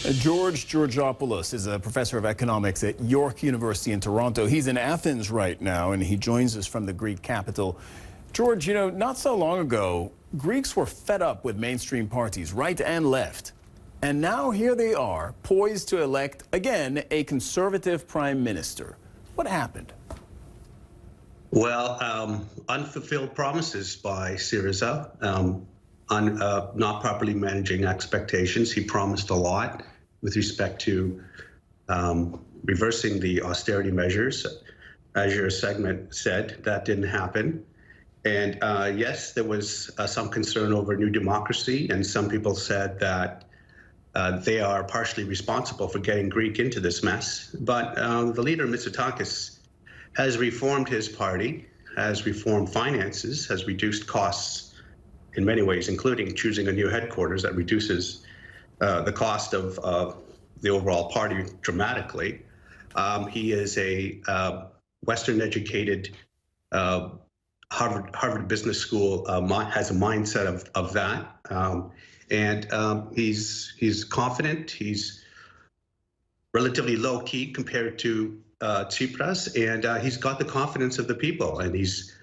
George Georgopoulos is a professor of economics at York University in Toronto. He's in Athens right now, and he joins us from the Greek capital. George, you know, not so long ago, Greeks were fed up with mainstream parties, right and left. And now here they are, poised to elect, again, a conservative prime minister. What happened? Well, unfulfilled promises by Syriza, on not properly managing expectations. He promised a lot with respect to reversing the austerity measures. As your segment said, that didn't happen. And yes, there was some concern over New Democracy, and some people said that they are partially responsible for getting Greek into this mess. But the leader, Mitsotakis, has reformed his party, has reformed finances, has reduced costs in many ways, including choosing a new headquarters that reduces the cost of the overall party dramatically. He is a Western-educated Harvard Business School, has a mindset of that, and he's confident. He's relatively low-key compared to Tsipras, and he's got the confidence of the people, and he's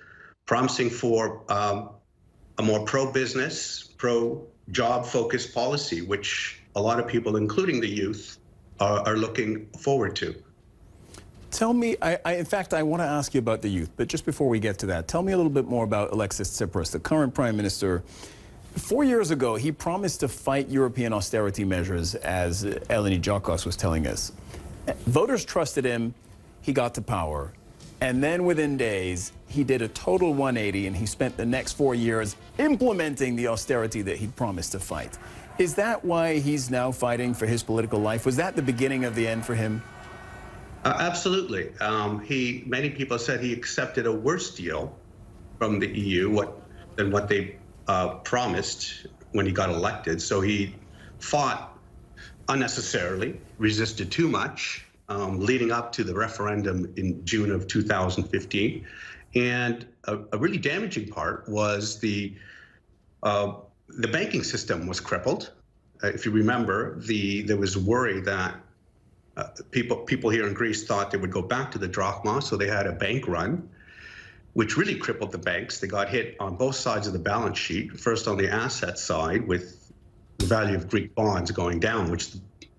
promising for a more pro-business, pro-job-focused policy, which a lot of people, including the youth, are looking forward to. Tell me, in fact, I want to ask you about the youth, but just before we get to that, tell me a little bit more about Alexis Tsipras, the current prime minister. 4 years ago, he promised to fight European austerity measures, as Eleni Giokos was telling us. Voters trusted him, he got to power, and then within days, he did a total 180, and he spent the next 4 years implementing the austerity that he promised to fight. Is that why he's now fighting for his political life? Was that the beginning of the end for him? Absolutely. Many people said he accepted a worse deal from the EU than what they promised when he got elected. So he fought unnecessarily, resisted too much, leading up to the referendum in June of 2015. And a really damaging part was the banking system was crippled. If you remember, there was worry that people here in Greece thought they would go back to the drachma, so they had a bank run, which really crippled the banks. They got hit on both sides of the balance sheet, first on the asset side with the value of Greek bonds going down, which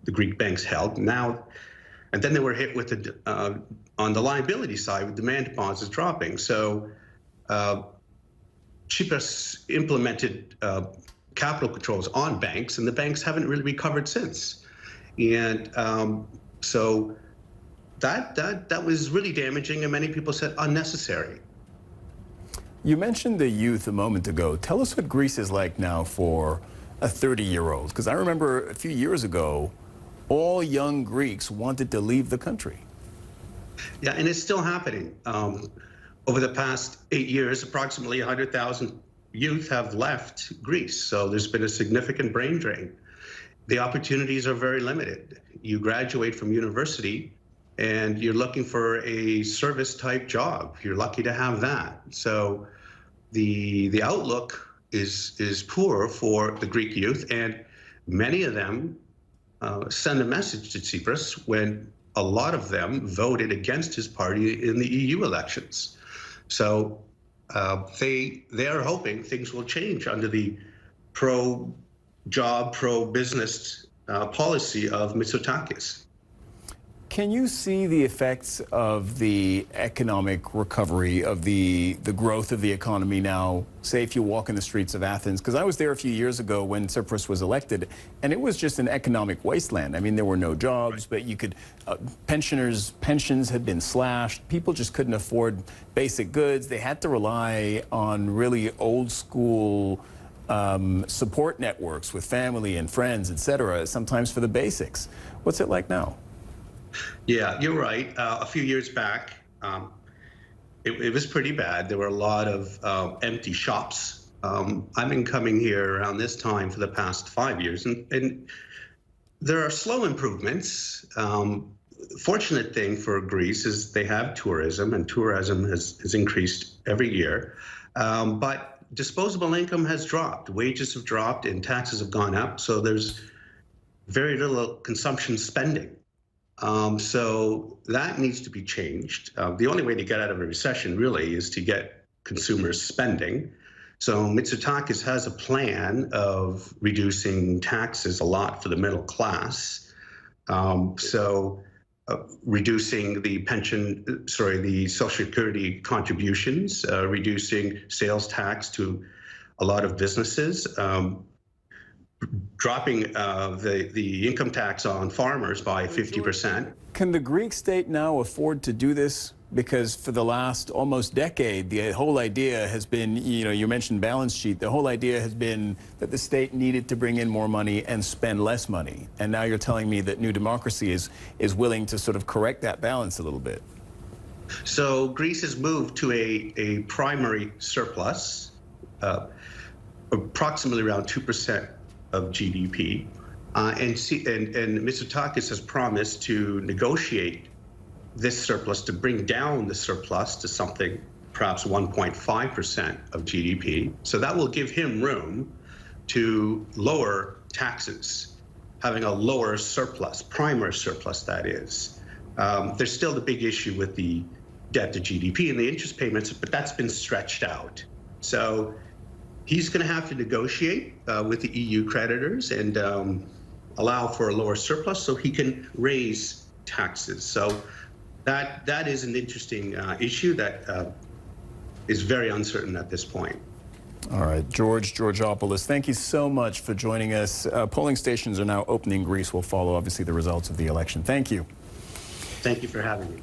the Greek banks held. And then they were hit with on the liability side with demand deposits dropping. So Tsipras implemented capital controls on banks, and the banks haven't really recovered since. And so that was really damaging, and many people said unnecessary. You mentioned the youth a moment ago. Tell us what Greece is like now for a 30-year-old, because I remember a few years ago, all young Greeks wanted to leave the country. Yeah, and it's still happening. Over the past 8 years, approximately 100,000 youth have left Greece. So there's been a significant brain drain. The opportunities are very limited. You graduate from university and you're looking for a service type job. You're lucky to have that. So the outlook is poor for the Greek youth, and many of them send a message to Tsipras when a lot of them voted against his party in the EU elections. So they are hoping things will change under the pro-job, pro-business policy of Mitsotakis. Can you see the effects of the economic recovery, of the growth of the economy now, say if you walk in the streets of Athens? Because I was there a few years ago when Tsipras was elected, and it was just an economic wasteland. I mean, there were no jobs, but you could, pensions had been slashed. People just couldn't afford basic goods. They had to rely on really old school support networks with family and friends, et cetera, sometimes for the basics. What's it like now? Yeah, you're right. A few years back, it was pretty bad. There were a lot of empty shops. I've been coming here around this time for the past 5 years, and there are slow improvements. Fortunate thing for Greece is they have tourism, and tourism has increased every year. But disposable income has dropped, wages have dropped, and taxes have gone up. So there's very little consumption spending. So that needs to be changed. The only way to get out of a recession really is to get consumers spending. So Mitsotakis has a plan of reducing taxes a lot for the middle class. Reducing the the Social Security contributions, reducing sales tax to a lot of businesses, dropping the income tax on farmers by 50%. Can the Greek state now afford to do this? Because for the last almost decade, the whole idea has been, you mentioned balance sheet, the whole idea has been that the state needed to bring in more money and spend less money. And now you're telling me that New Democracy is willing to sort of correct that balance a little bit. So Greece has moved to a primary surplus, approximately around 2% of GDP. And Mitsotakis has promised to negotiate this surplus to bring down the surplus to something perhaps 1.5% of GDP. So that will give him room to lower taxes, having a lower surplus, primary surplus that is. There's still the big issue with the debt to GDP and the interest payments, but that's been stretched out. So he's going to have to negotiate with the EU creditors and allow for a lower surplus so he can raise taxes. So that is an interesting issue that is very uncertain at this point. All right, Georgopoulos, thank you so much for joining us. Polling stations are now opening in Greece. We'll follow, obviously, the results of the election. Thank you. Thank you for having me.